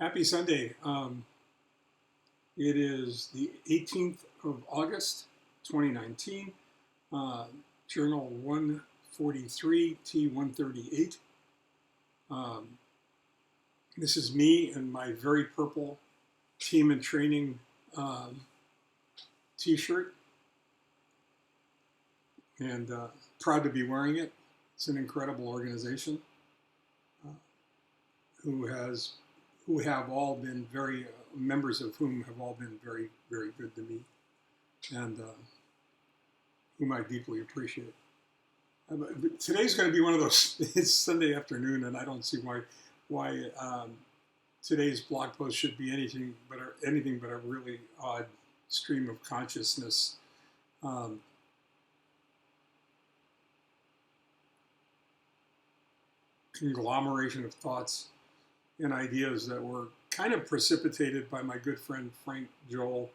Happy Sunday. It is the 18th of August, 2019. Uh, Journal 143, T+138. This is me in my very purple team and training t-shirt, and proud to be wearing it. It's an incredible organization who have all been very, members of whom have all been very, very good to me, and whom I deeply appreciate. But today's going to be one of those, it's Sunday afternoon, and I don't see why today's blog post should be anything but a really odd stream of consciousness. Conglomeration of thoughts and ideas that were kind of precipitated by my good friend Frank Joel,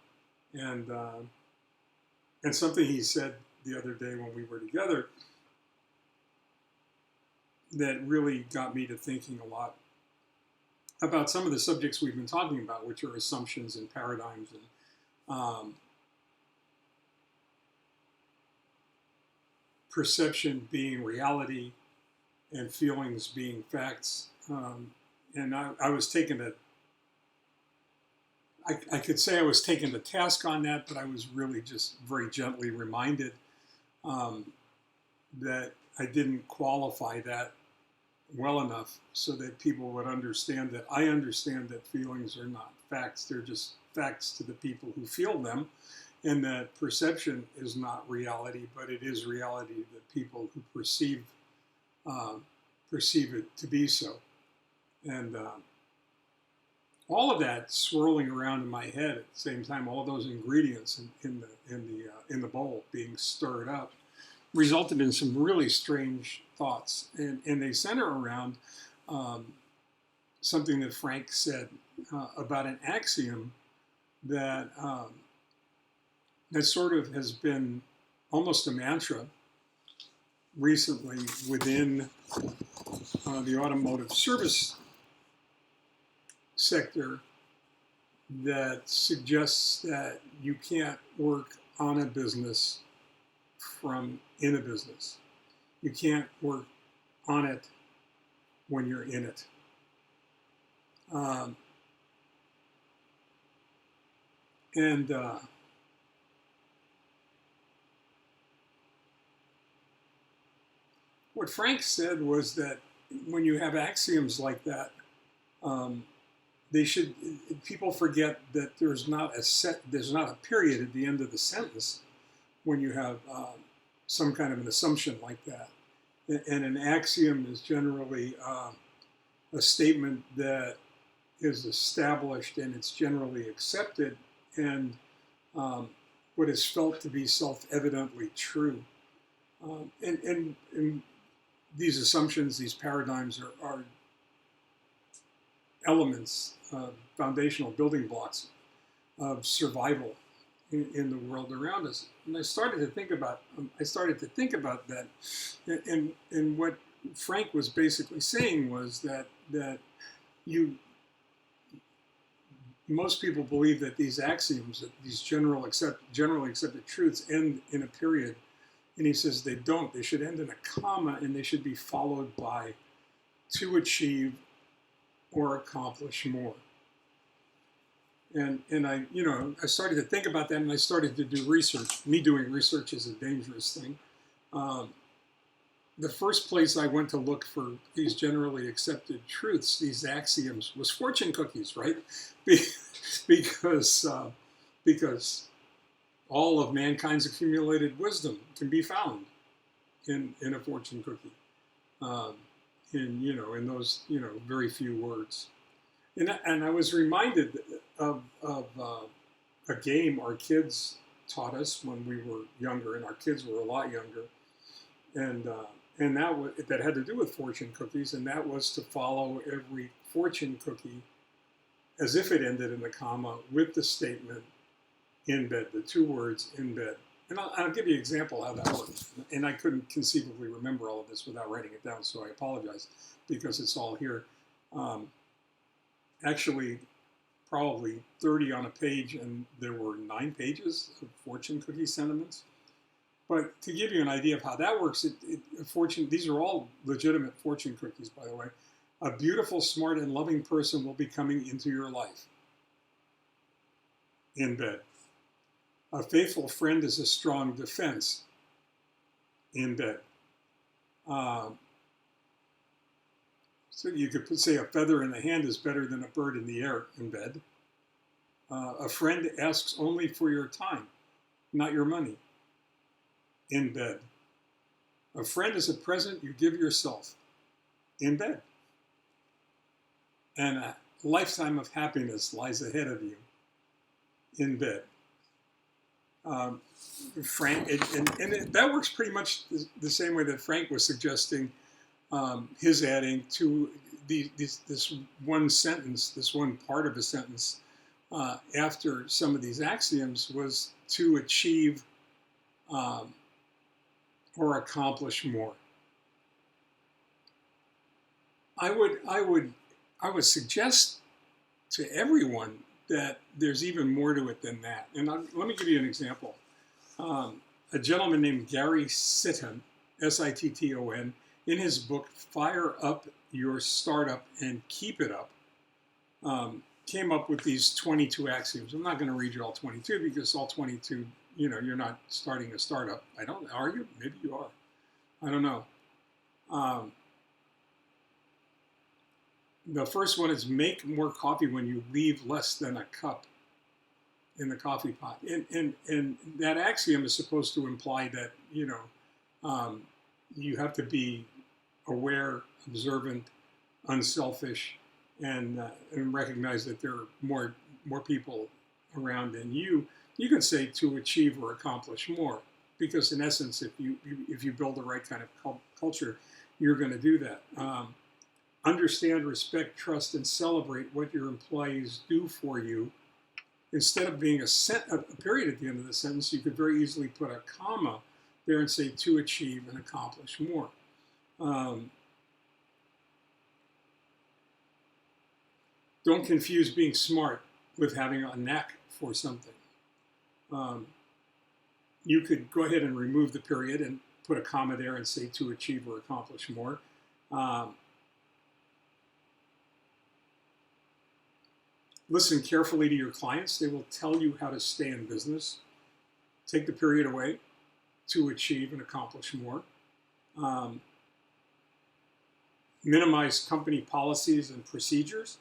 and something he said the other day when we were together that really got me to thinking a lot about some of the subjects we've been talking about, which are assumptions and paradigms, and perception being reality and feelings being facts. And I was taken to, I could say I was taken to task on that, but I was really just very gently reminded that I didn't qualify that well enough so that people would understand that I understand that feelings are not facts. They're just facts to the people who feel them, and that perception is not reality, but it is reality to the people who perceive it to be so. And all of that swirling around in my head at the same time, all of those ingredients in the bowl being stirred up, resulted in some really strange thoughts, and they center around something that Frank said about an axiom that that sort of has been almost a mantra recently within the automotive service sector, that suggests that you can't work on a business from in a business. You can't work on it when you're in it. What Frank said was that when you have axioms like that, people forget that there's not a period at the end of the sentence when you have some kind of an assumption like that. And an axiom is generally a statement that is established and it's generally accepted, and what is felt to be self-evidently true. And these assumptions, these paradigms are elements, foundational building blocks of survival in the world around us. And I started to think about that, and what Frank was basically saying was that most people believe that these axioms, that these generally accepted truths, end in a period. And he says they don't. They should end in a comma, and they should be followed by to achieve or accomplish more. And I started to think about that, and I started to do research. Me doing research is a dangerous thing. The first place I went to look for these generally accepted truths, these axioms, was fortune cookies, right? Because all of mankind's accumulated wisdom can be found in a fortune cookie, in those very few words. And I was reminded of a game our kids taught us when we were younger, and our kids were a lot younger, and that had to do with fortune cookies, and that was to follow every fortune cookie as if it ended in a comma with the statement "in bed," the two words "in bed." And I'll give you an example how that works. And I couldn't conceivably remember all of this without writing it down, so I apologize because it's all here. actually probably 30 on a page, and there were 9 pages of fortune cookie sentiments. But to give you an idea of how that works, these are all legitimate fortune cookies, by the way. A beautiful, smart, and loving person will be coming into your life. In bed. A faithful friend is a strong defense. In bed. So you could say a feather in the hand is better than a bird in the air. In bed. A friend asks only for your time, not your money. In bed. A friend is a present you give yourself. In bed. And a lifetime of happiness lies ahead of you. In bed. Frank, that works pretty much the same way that Frank was suggesting his adding to this one sentence, this one part of a sentence after some of these axioms was to achieve or accomplish more. I would suggest to everyone that there's even more to it than that. And let me give you an example. A gentleman named Gary Sitton, Sitton, in his book, Fire Up Your Startup and Keep It Up, came up with these 22 axioms. I'm not going to read you all 22 because all 22, you're not starting a startup. Are you? Maybe you are. I don't know. The first one is make more coffee when you leave less than a cup in the coffee pot. And that axiom is supposed to imply that, you have to be aware, observant, unselfish, and recognize that there are more people around than you. You can say to achieve or accomplish more, because in essence, if you build the right kind of culture, you're going to do that. Understand, respect, trust, and celebrate what your employees do for you. Instead of being a period at the end of the sentence, you could very easily put a comma there and say to achieve and accomplish more. Don't confuse being smart with having a knack for something. You could go ahead and remove the period and put a comma there and say to achieve or accomplish more. Listen carefully to your clients. They will tell you how to stay in business. Take the period away to achieve and accomplish more. Minimize company policies and procedures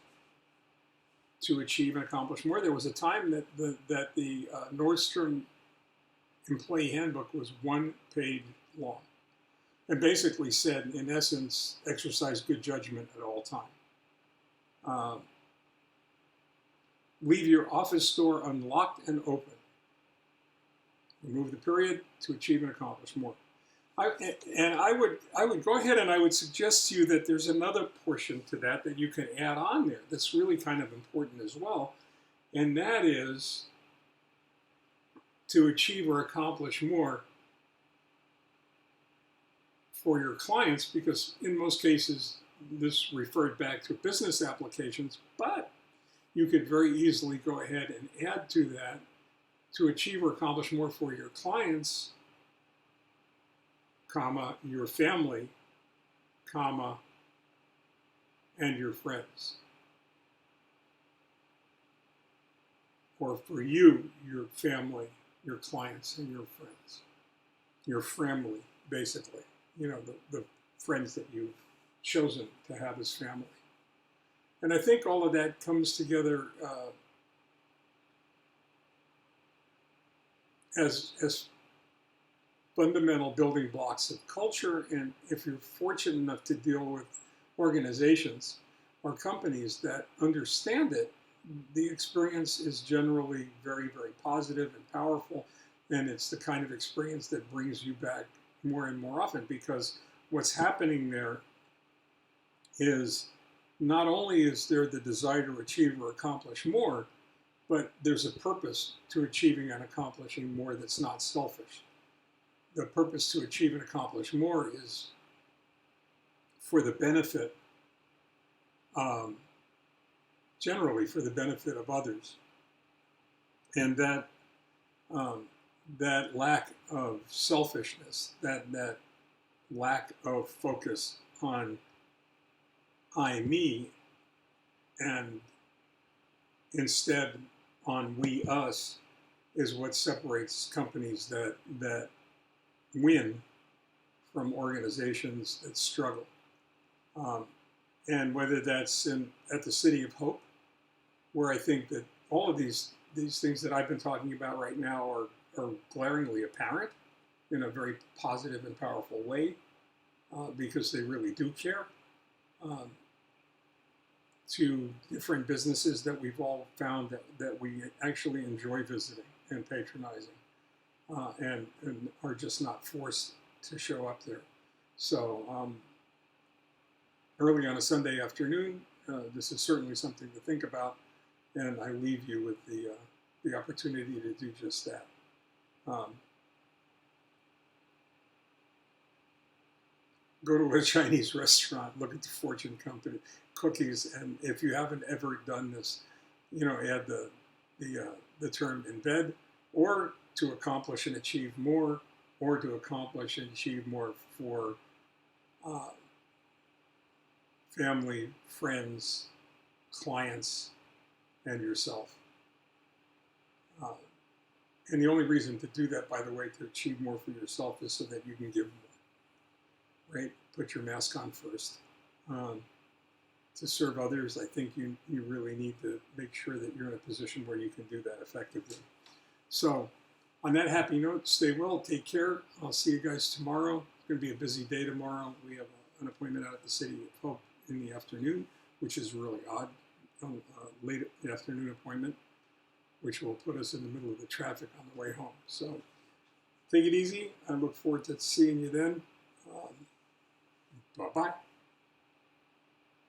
to achieve and accomplish more. There was a time that the Nordstrom employee handbook was 1 page long and basically said, in essence, exercise good judgment at all times. Leave your office door unlocked and open. Remove the period to achieve and accomplish more. I would go ahead and I would suggest to you that there's another portion to that you can add on there that's really kind of important as well, and that is to achieve or accomplish more for your clients, because in most cases this referred back to business applications, but you could very easily go ahead and add to that to achieve or accomplish more for your clients, comma, your family, comma, and your friends. Or for you, your family, your clients, and your friends. Your family, basically. The friends that you've chosen to have as family. And I think all of that comes together as fundamental building blocks of culture. And if you're fortunate enough to deal with organizations or companies that understand it, the experience is generally very, very positive and powerful. And it's the kind of experience that brings you back more and more often, because what's happening there is not only is there the desire to achieve or accomplish more, but there's a purpose to achieving and accomplishing more that's not selfish. The purpose to achieve and accomplish more is for the benefit generally for the benefit of others. And that lack of selfishness, that lack of focus on I, me, and instead on we, us, is what separates companies that win from organizations that struggle. And whether that's at the City of Hope, where I think that all of these things that I've been talking about right now are glaringly apparent in a very positive and powerful way, because they really do care. To different businesses that we've all found that we actually enjoy visiting and patronizing, and are just not forced to show up there. So early on a Sunday afternoon, this is certainly something to think about, and I leave you with the opportunity to do just that. Go to a Chinese restaurant, look at the fortune company cookies, and if you haven't ever done this, add the term in bed, or to accomplish and achieve more, or to accomplish and achieve more for family, friends, clients, and yourself. And the only reason to do that, by the way, to achieve more for yourself, is so that you can give more, right? Put your mask on first. To serve others, I think you really need to make sure that you're in a position where you can do that effectively. So on that happy note, stay well, take care. I'll see you guys tomorrow. It's going to be a busy day tomorrow. We have an appointment out at the City of Hope in the afternoon, which is really odd, late afternoon appointment, which will put us in the middle of the traffic on the way home. So take it easy. I look forward to seeing you then. Bye-bye.